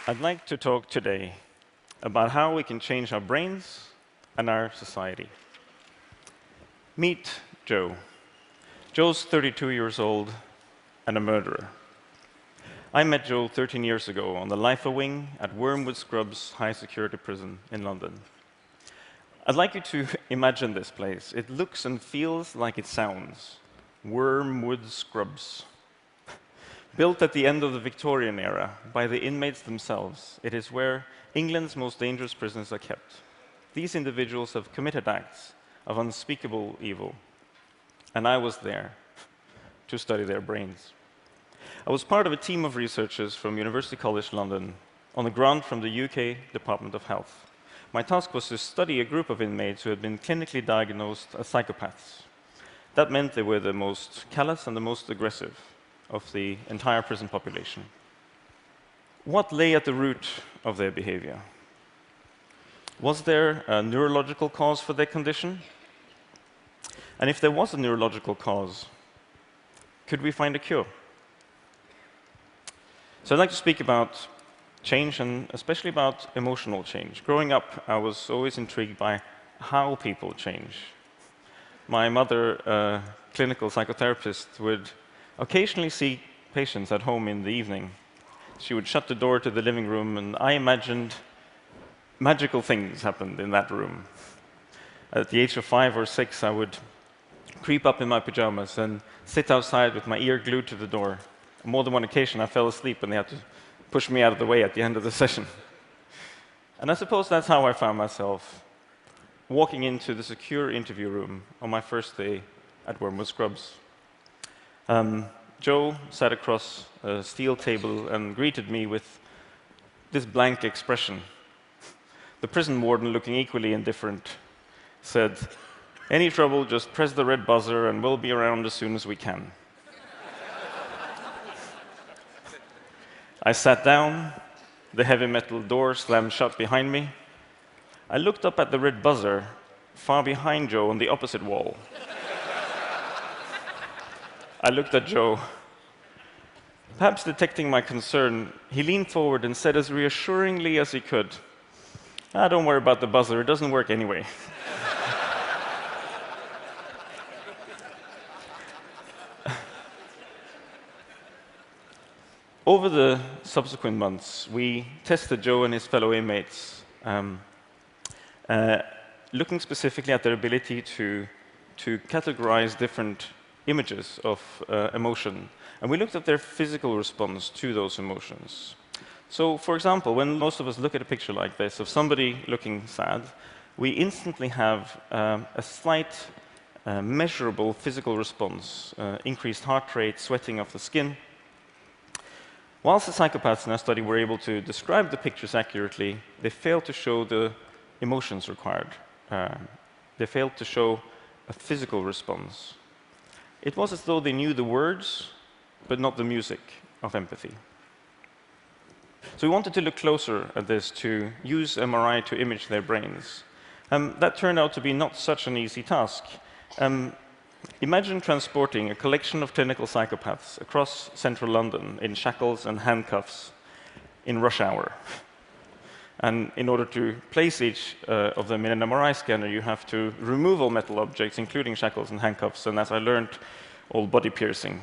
I'd like to talk today about how we can change our brains and our society. Meet Joe. Joe's 32 years old and a murderer. I met Joe 13 years ago on the Lifer wing at Wormwood Scrubs High Security Prison in London. I'd like you to imagine this place. It looks and feels like it sounds. Wormwood Scrubs. Built at the end of the Victorian era by the inmates themselves, it is where England's most dangerous prisoners are kept. These individuals have committed acts of unspeakable evil, and I was there to study their brains. I was part of a team of researchers from University College London on a grant from the UK Department of Health. My task was to study a group of inmates who had been clinically diagnosed as psychopaths. That meant they were the most callous and the most aggressive of the entire prison population. What lay at the root of their behavior? Was there a neurological cause for their condition? And if there was a neurological cause, could we find a cure? So I'd like to speak about change, and especially about emotional change. Growing up, I was always intrigued by how people change. My mother, a clinical psychotherapist, would occasionally see patients at home in the evening. She would shut the door to the living room, and I imagined magical things happened in that room. At the age of 5 or 6, I would creep up in my pajamas and sit outside with my ear glued to the door. On more than one occasion, I fell asleep, and they had to push me out of the way at the end of the session. And I suppose that's how I found myself walking into the secure interview room on my first day at Wormwood Scrubs. Joe sat across a steel table and greeted me with this blank expression. The prison warden, looking equally indifferent, said, "Any trouble, just press the red buzzer and we'll be around as soon as we can." I sat down, the heavy metal door slammed shut behind me. I looked up at the red buzzer, far behind Joe on the opposite wall. I looked at Joe. Perhaps detecting my concern, he leaned forward and said as reassuringly as he could, "Don't worry about the buzzer, it doesn't work anyway." Over the subsequent months, we tested Joe and his fellow inmates, looking specifically at their ability to categorize different images of emotion. And we looked at their physical response to those emotions. So, for example, when most of us look at a picture like this of somebody looking sad, we instantly have a slight, measurable physical response, increased heart rate, sweating of the skin. Whilst the psychopaths in our study were able to describe the pictures accurately, they failed to show the emotions required. They failed to show a physical response. It was as though they knew the words, but not the music of empathy. So we wanted to look closer at this, to use MRI to image their brains. That turned out to be not such an easy task. Imagine transporting a collection of clinical psychopaths across central London in shackles and handcuffs in rush hour. And in order to place each of them in an MRI scanner, you have to remove all metal objects, including shackles and handcuffs, and as I learned, all body piercing.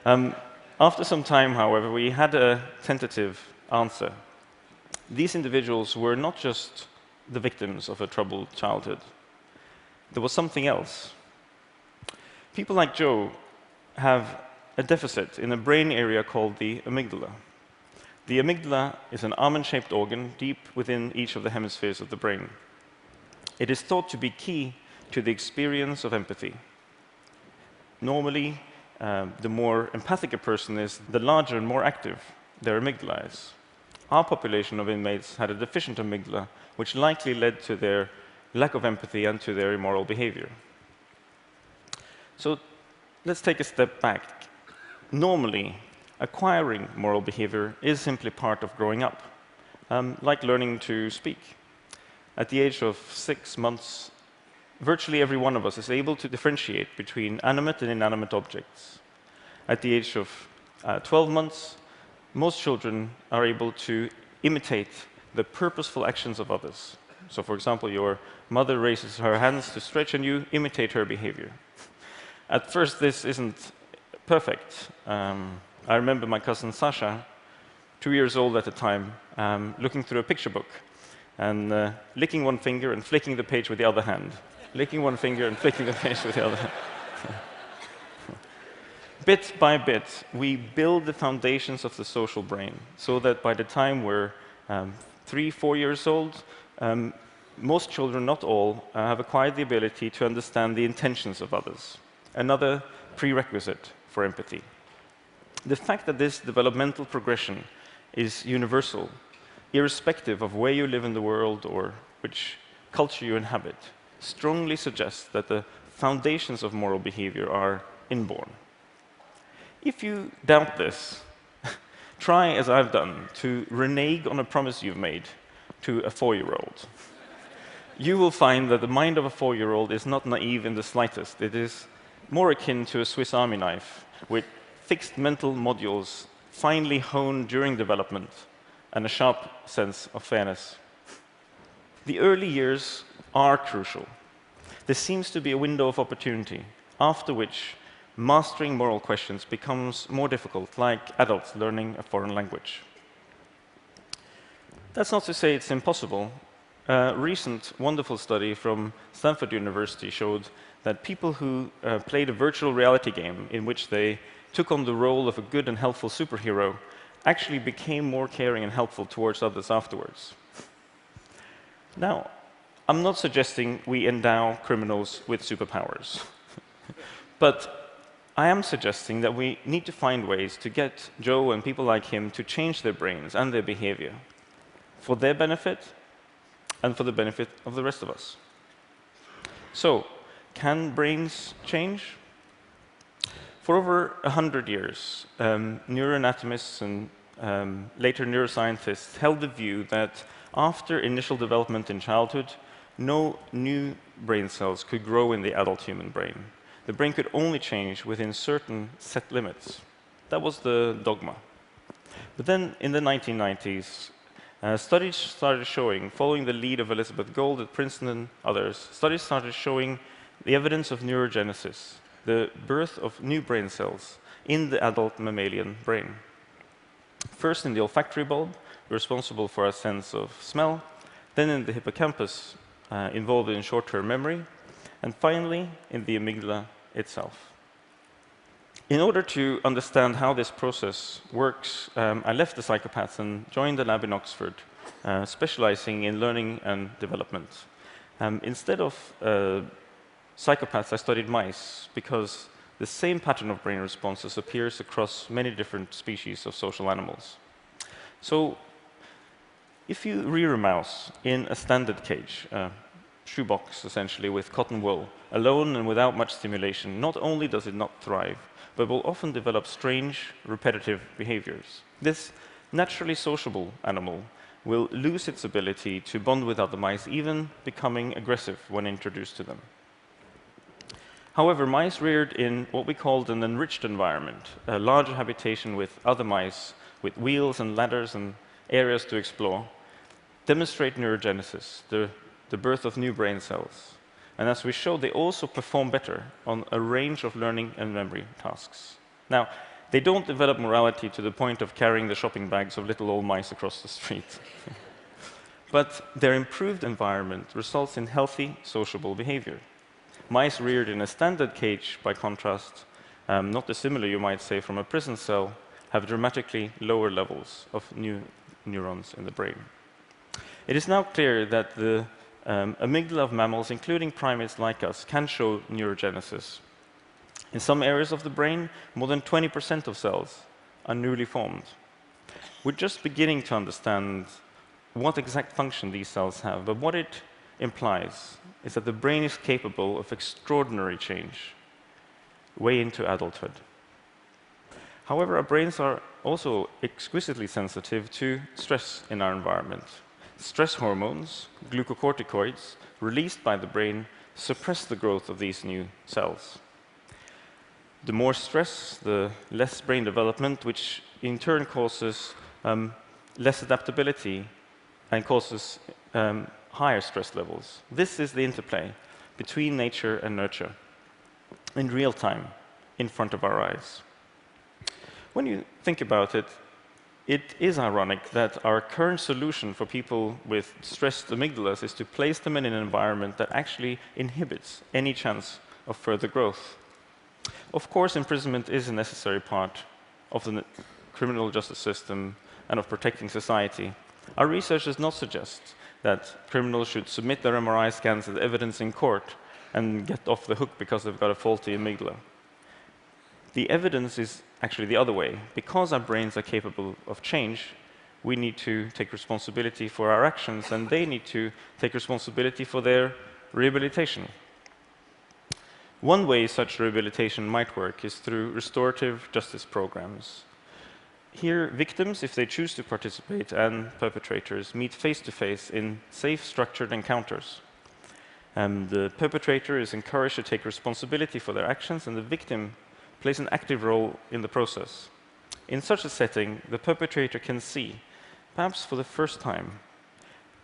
After some time, however, we had a tentative answer. These individuals were not just the victims of a troubled childhood. There was something else. People like Joe have a deficit in a brain area called the amygdala. The amygdala is an almond-shaped organ deep within each of the hemispheres of the brain. It is thought to be key to the experience of empathy. Normally, the more empathic a person is, the larger and more active their amygdala is. Our population of inmates had a deficient amygdala, which likely led to their lack of empathy and to their immoral behavior. So let's take a step back. Normally, acquiring moral behavior is simply part of growing up, like learning to speak. At the age of 6 months, virtually every one of us is able to differentiate between animate and inanimate objects. At the age of 12 months, most children are able to imitate the purposeful actions of others. So, for example, your mother raises her hands to stretch and you imitate her behavior. At first, this isn't perfect. I remember my cousin Sasha, 2 years old at the time, looking through a picture book and licking one finger and flicking the page with the other hand. Licking one finger and flicking the page with the other hand. Bit by bit, we build the foundations of the social brain so that by the time we're 3, 4 years old, most children, not all, have acquired the ability to understand the intentions of others, another prerequisite for empathy. The fact that this developmental progression is universal, irrespective of where you live in the world or which culture you inhabit, strongly suggests that the foundations of moral behavior are inborn. If you doubt this, try, as I've done, to renege on a promise you've made to a 4-year-old. You will find that the mind of a 4-year-old is not naive in the slightest. It is more akin to a Swiss Army knife, with fixed mental modules finely honed during development and a sharp sense of fairness. The early years are crucial. There seems to be a window of opportunity, after which mastering moral questions becomes more difficult, like adults learning a foreign language. That's not to say it's impossible. A recent wonderful study from Stanford University showed that people who played a virtual reality game in which they took on the role of a good and helpful superhero actually became more caring and helpful towards others afterwards. Now, I'm not suggesting we endow criminals with superpowers, but I am suggesting that we need to find ways to get Joe and people like him to change their brains and their behavior for their benefit and for the benefit of the rest of us. So, can brains change? For over 100 years, neuroanatomists and later neuroscientists held the view that after initial development in childhood, no new brain cells could grow in the adult human brain. The brain could only change within certain set limits. That was the dogma. But then in the 1990s, studies started showing, following the lead of Elizabeth Gold at Princeton and others, studies started showing the evidence of neurogenesis, the birth of new brain cells in the adult mammalian brain. First in the olfactory bulb, responsible for our sense of smell, then in the hippocampus, involved in short-term memory, and finally in the amygdala itself. In order to understand how this process works, I left the psychopaths and joined a lab in Oxford, specializing in learning and development. Instead of psychopaths, I studied mice because the same pattern of brain responses appears across many different species of social animals. So, if you rear a mouse in a standard cage, shoebox, essentially, with cotton wool, alone and without much stimulation, not only does it not thrive, but will often develop strange, repetitive behaviors. This naturally sociable animal will lose its ability to bond with other mice, even becoming aggressive when introduced to them. However, mice reared in what we called an enriched environment, a larger habitation with other mice, with wheels and ladders and areas to explore, demonstrate neurogenesis, the birth of new brain cells. And as we showed, they also perform better on a range of learning and memory tasks. Now, they don't develop morality to the point of carrying the shopping bags of little old mice across the street. But their improved environment results in healthy, sociable behavior. Mice reared in a standard cage, by contrast, not dissimilar, you might say, from a prison cell, have dramatically lower levels of new neurons in the brain. It is now clear that the amygdala of mammals, including primates like us, can show neurogenesis. In some areas of the brain, more than 20% of cells are newly formed. We're just beginning to understand what exact function these cells have, but what it implies is that the brain is capable of extraordinary change way into adulthood. However, our brains are also exquisitely sensitive to stress in our environment. Stress hormones, glucocorticoids, released by the brain, suppress the growth of these new cells. The more stress, the less brain development, which in turn causes less adaptability and causes higher stress levels. This is the interplay between nature and nurture in real time, in front of our eyes. When you think about it, it is ironic that our current solution for people with stressed amygdalas is to place them in an environment that actually inhibits any chance of further growth. Of course, imprisonment is a necessary part of the criminal justice system and of protecting society. Our research does not suggest that criminals should submit their MRI scans as evidence in court and get off the hook because they've got a faulty amygdala. The evidence is actually the other way. Because our brains are capable of change, we need to take responsibility for our actions, and they need to take responsibility for their rehabilitation. One way such rehabilitation might work is through restorative justice programs. Here, victims, if they choose to participate, and perpetrators meet face-to-face in safe, structured encounters. The perpetrator is encouraged to take responsibility for their actions, and the victim plays an active role in the process. In such a setting, the perpetrator can see, perhaps for the first time,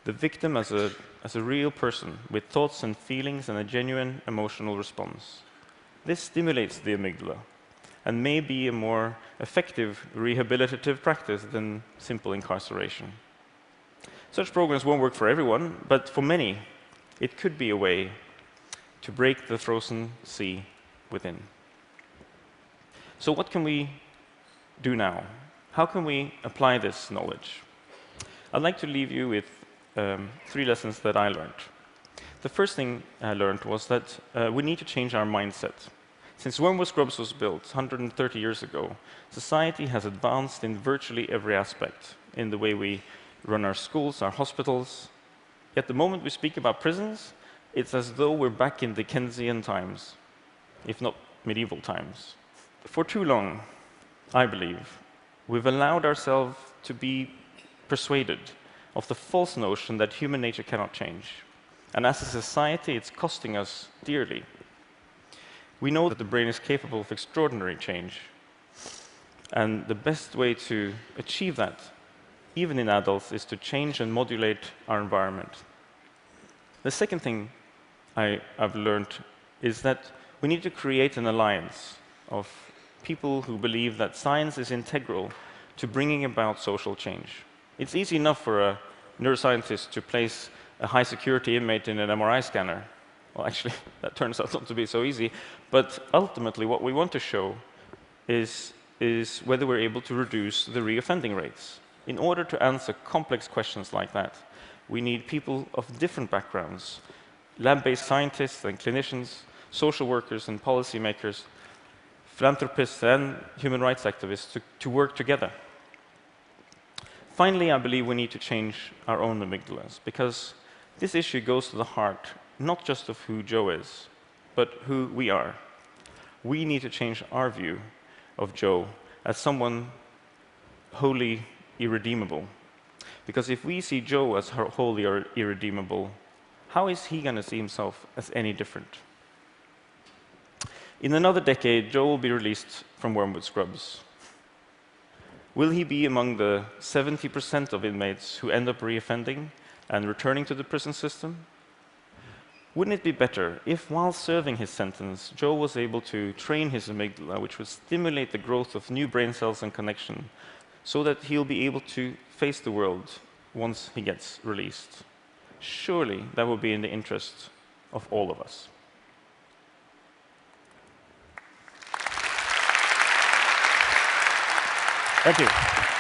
the victim as a real person with thoughts and feelings and a genuine emotional response. This stimulates the amygdala and may be a more effective rehabilitative practice than simple incarceration. Such programs won't work for everyone, but for many, it could be a way to break the frozen sea within. So what can we do now? How can we apply this knowledge? I'd like to leave you with 3 lessons that I learned. The first thing I learned was that we need to change our mindset. Since Wormwood Scrubs was built 130 years ago, society has advanced in virtually every aspect, in the way we run our schools, our hospitals. Yet the moment we speak about prisons, it's as though we're back in Dickensian times, if not medieval times. For too long, I believe, we've allowed ourselves to be persuaded of the false notion that human nature cannot change. And as a society, it's costing us dearly. We know that the brain is capable of extraordinary change. And the best way to achieve that, even in adults, is to change and modulate our environment. The second thing I've learned is that we need to create an alliance of people who believe that science is integral to bringing about social change. It's easy enough for a neuroscientist to place a high-security inmate in an MRI scanner. Well, actually, that turns out not to be so easy. But ultimately, what we want to show is whether we're able to reduce the reoffending rates. In order to answer complex questions like that, we need people of different backgrounds, lab-based scientists and clinicians, social workers and policymakers, philanthropists and human rights activists to work together. Finally, I believe we need to change our own amygdalas, because this issue goes to the heart, not just of who Joe is, but who we are. We need to change our view of Joe as someone wholly irredeemable. Because if we see Joe as wholly irredeemable, how is he going to see himself as any different? In another decade, Joe will be released from Wormwood Scrubs. Will he be among the 70% of inmates who end up reoffending and returning to the prison system? Wouldn't it be better if, while serving his sentence, Joe was able to train his amygdala, which would stimulate the growth of new brain cells and connection, so that he'll be able to face the world once he gets released? Surely that would be in the interest of all of us. Thank you.